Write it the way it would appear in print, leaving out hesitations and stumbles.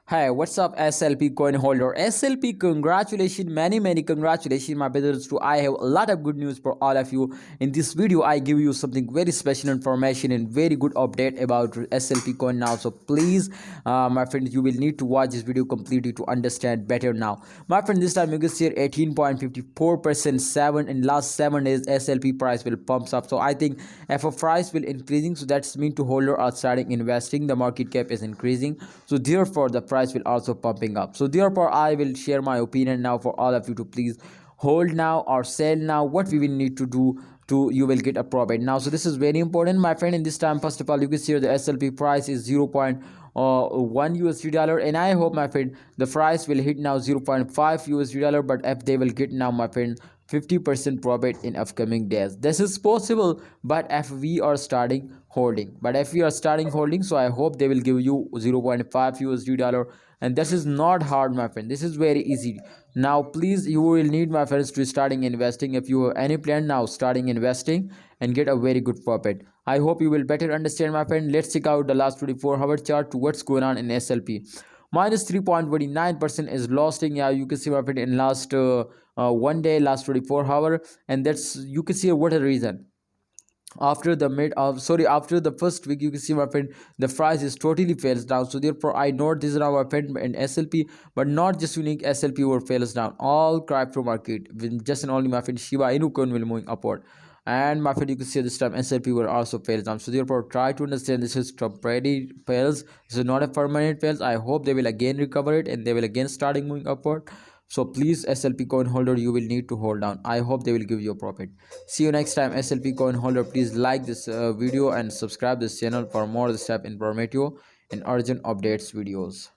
Hi, what's up, SLP coin holder? SLP, congratulations, many congratulations, my brothers. Too, I have a lot of good news for all of you. In this video, I give you something very special information and very good update about SLP coin now. So please, my friend, you will need to watch this video completely to understand better now. My friend, this time you can see 18.54% 7 in last 7 days SLP price will pumps up. So I think if a price will increasing, so that's mean to holder are starting investing. The market cap is increasing, so therefore the price will also pumping up. So therefore I will share my opinion now for all of you to please hold now or sell now. What we will need to do to you will get a profit now. So this is very important, my friend. In this time, first of all, you can see here the SLP price is 0.1 USD dollar, and I hope, my friend, the price will hit now 0.5 USD dollar. But if they will get now, my friend, 50% profit in upcoming days, this is possible. But if we are starting holding, so I hope they will give you 0.5 USD dollar, and this is not hard, my friend. This is very easy. Now please, you will need, my friends, to starting investing. If you have any plan now, starting investing and get a very good profit. I hope you will better understand, my friend. Let's check out the last 24-hour chart to what's going on in SLP. Minus 3.29% is losing. Yeah, you can see, my friend, in last one day, last 24 hour, and that's, you can see what a reason. After the after the first week, you can see, my friend, the price is totally fails down. So therefore I note this is our friend in SLP, but not just unique SLP or fails down. All crypto market with just and only, my friend, Shiba Inu coin will moving upward. And my friend, you can see this time SLP will also fails down. So therefore try to understand, this is temporary fails, this is not a permanent fails. I hope they will again recover it and they will again starting moving upward. So please, SLP coin holder, you will need to hold down. I hope they will give you a profit. See you next time, SLP coin holder. Please like this video and subscribe this channel for more this type informative and urgent updates videos.